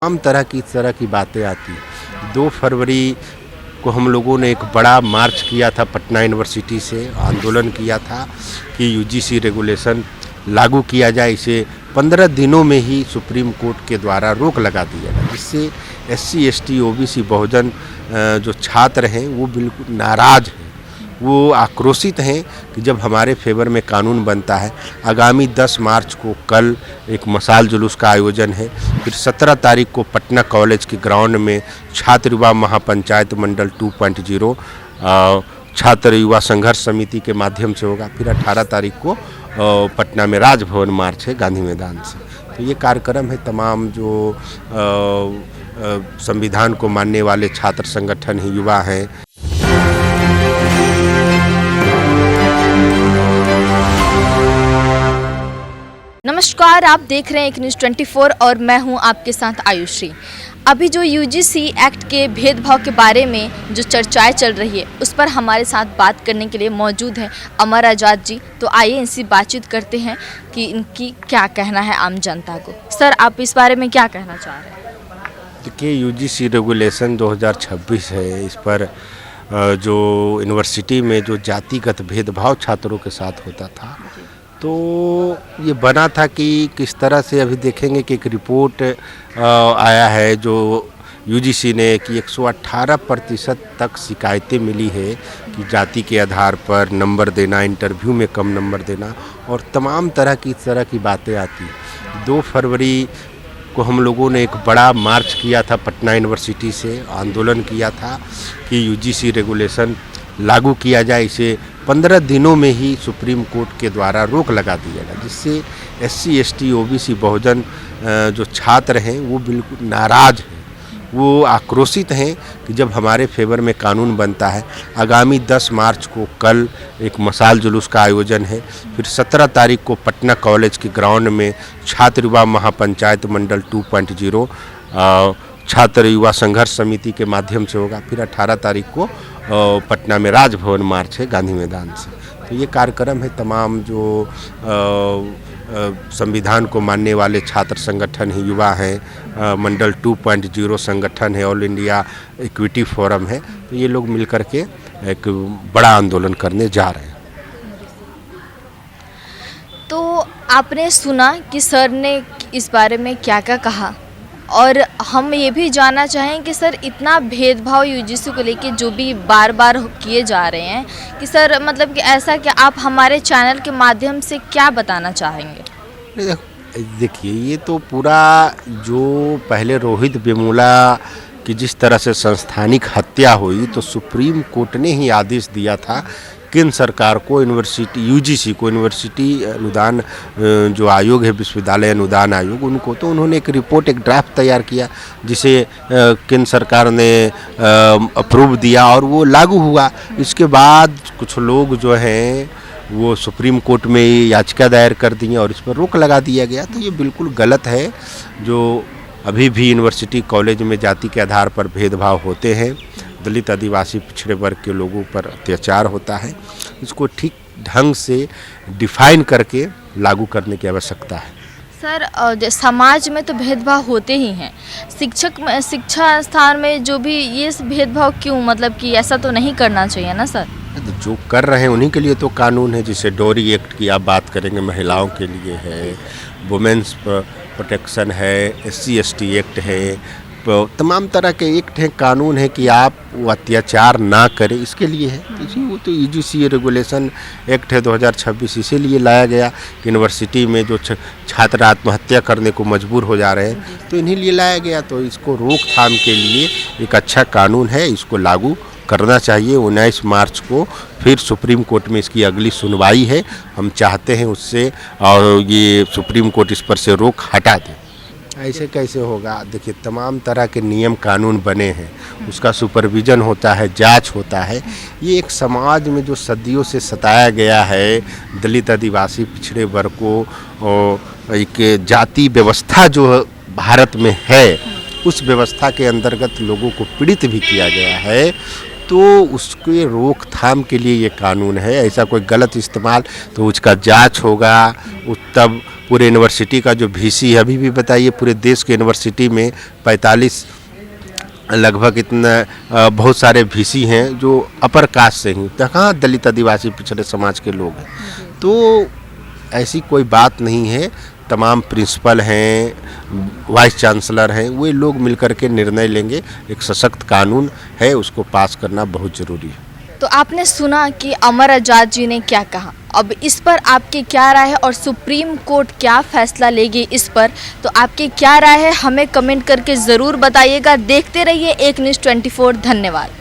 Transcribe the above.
तमाम तरह की बातें आती। 2 फरवरी को हम लोगों ने एक बड़ा मार्च किया था, पटना यूनिवर्सिटी से आंदोलन किया था कि यूजीसी रेगुलेशन लागू किया जाए। इसे 15 दिनों में ही सुप्रीम कोर्ट के द्वारा रोक लगा दिया गया, जिससे SC ST OBC बहुजन जो छात्र हैं वो बिल्कुल नाराज़ हैं, वो आक्रोशित हैं कि जब हमारे फेवर में कानून बनता है। आगामी 10 मार्च को कल एक मशाल जुलूस का आयोजन है, फिर 17 तारीख को पटना कॉलेज के ग्राउंड में छात्र युवा महापंचायत मंडल 2.0 छात्र युवा संघर्ष समिति के माध्यम से होगा, फिर 18 तारीख को पटना में राजभवन मार्च है गांधी मैदान से। तो ये कार्यक्रम है। तमाम जो संविधान को मानने वाले छात्र संगठन हैं, युवा हैं। नमस्कार, आप देख रहे हैं एक न्यूज़ 24 और मैं हूं आपके साथ आयुश्री। अभी जो यूजीसी एक्ट के भेदभाव के बारे में जो चर्चाएं चल रही है उस पर हमारे साथ बात करने के लिए मौजूद हैं अमर आज़ाद जी। तो आइए इनसे बातचीत करते हैं कि इनकी क्या कहना है आम जनता को। सर, आप इस बारे में क्या कहना चाह रहे हैं? देखिए, यूजीसी रेगुलेशन 2026 है। इस पर जो यूनिवर्सिटी में जो जातिगत भेदभाव छात्रों के साथ होता था, तो ये बना था कि किस तरह से अभी देखेंगे कि एक रिपोर्ट आया है जो यूजीसी ने कि 118% तक शिकायतें मिली है कि जाति के आधार पर नंबर देना, इंटरव्यू में कम नंबर देना और तमाम तरह की बातें आती। 2 फरवरी को हम लोगों ने एक बड़ा मार्च किया था, पटना यूनिवर्सिटी से आंदोलन किया था कि यूजीसी रेगुलेशन लागू किया जाए। इसे 15 दिनों में ही सुप्रीम कोर्ट के द्वारा रोक लगा दिया गया, जिससे SC ST OBC बहुजन जो छात्र हैं वो बिल्कुल नाराज़ हैं, वो आक्रोशित हैं कि जब हमारे फेवर में कानून बनता है। आगामी 10 मार्च को कल एक मशाल जुलूस का आयोजन है, फिर 17 तारीख को पटना कॉलेज के ग्राउंड में छात्र युवा महापंचायत मंडल 2.0 छात्र युवा संघर्ष समिति के माध्यम से होगा, फिर 18 तारीख को पटना में राजभवन मार्च है गांधी मैदान से। तो ये कार्यक्रम है। तमाम जो संविधान को मानने वाले छात्र संगठन हैं, युवा हैं, मंडल 2.0 संगठन है, ऑल इंडिया इक्विटी फोरम है, तो ये लोग मिलकर के एक बड़ा आंदोलन करने जा रहे हैं। तो आपने सुना कि सर ने इस बारे में क्या क्या कहा, और हम ये भी जानना चाहें कि सर इतना भेदभाव यूजीसी को लेके जो भी बार बार किए जा रहे हैं कि सर मतलब कि ऐसा कि आप हमारे चैनल के माध्यम से क्या बताना चाहेंगे? देखिए, ये तो पूरा जो पहले रोहित वेमुला की जिस तरह से संस्थानिक हत्या हुई, तो सुप्रीम कोर्ट ने ही आदेश दिया था केंद्र सरकार को, यूनिवर्सिटी यूजीसी को, यूनिवर्सिटी अनुदान जो आयोग है, विश्वविद्यालय अनुदान आयोग, उनको, तो उन्होंने एक रिपोर्ट, एक ड्राफ्ट तैयार किया जिसे केंद्र सरकार ने अप्रूव दिया और वो लागू हुआ। इसके बाद कुछ लोग जो हैं वो सुप्रीम कोर्ट में याचिका दायर कर दी और इस पर रोक लगा दिया गया। तो ये बिल्कुल गलत है। जो अभी भी यूनिवर्सिटी कॉलेज में जाति के आधार पर भेदभाव होते हैं, दलित आदिवासी पिछड़े वर्ग के लोगों पर अत्याचार होता है, इसको ठीक ढंग से डिफाइन करके लागू करने की आवश्यकता है। सर, समाज में तो भेदभाव होते ही हैं, शिक्षा स्थान में जो भी ये भेदभाव क्यों, मतलब कि ऐसा तो नहीं करना चाहिए ना सर? जो कर रहे हैं उन्हीं के लिए तो कानून है। जैसे डोरी एक्ट की आप बात करेंगे, महिलाओं के लिए है, वुमेन्स प्रोटेक्शन है, SC ST एक्ट है, तमाम तरह के एक्ट हैं, कानून है कि आप वो अत्याचार ना करें, इसके लिए है। इसी वो तो यूजीसी रेगुलेशन एक्ट है 2026, इसीलिए लाया गया कि यूनिवर्सिटी में जो छात्र आत्महत्या करने को मजबूर हो जा रहे हैं, तो इन्हीं लिए लाया गया। तो इसको रोकथाम के लिए एक अच्छा कानून है, इसको लागू करना चाहिए। 19 मार्च को फिर सुप्रीम कोर्ट में इसकी अगली सुनवाई है। हम चाहते हैं उससे और ये सुप्रीम कोर्ट इस पर से रोक हटा दे। ऐसे कैसे होगा? देखिए, तमाम तरह के नियम कानून बने हैं, उसका सुपरविज़न होता है, जांच होता है। ये एक समाज में जो सदियों से सताया गया है दलित आदिवासी पिछड़े वर्ग को, एक जाति व्यवस्था जो भारत में है, उस व्यवस्था के अंतर्गत लोगों को पीड़ित भी किया गया है, तो उसके रोकथाम के लिए ये कानून है। ऐसा कोई गलत इस्तेमाल तो उसका जांच होगा, तब पूरे यूनिवर्सिटी का जो वीसी है, अभी भी बताइए पूरे देश के यूनिवर्सिटी में 45 लगभग इतना बहुत सारे वीसी हैं जो अपर कास्ट से ही, तो कहाँ दलित आदिवासी पिछड़े समाज के लोग हैं। तो ऐसी कोई बात नहीं है, तमाम प्रिंसिपल हैं, वाइस चांसलर हैं, वे लोग मिलकर के निर्णय लेंगे। एक सशक्त कानून है, उसको पास करना बहुत ज़रूरी है। तो आपने सुना कि अमर आज़ाद जी ने क्या कहा, अब इस पर आपकी क्या राय है और सुप्रीम कोर्ट क्या फैसला लेगी इस पर, तो आपकी क्या राय है हमें कमेंट करके ज़रूर बताइएगा। देखते रहिए एक न्यूज़ 24। धन्यवाद।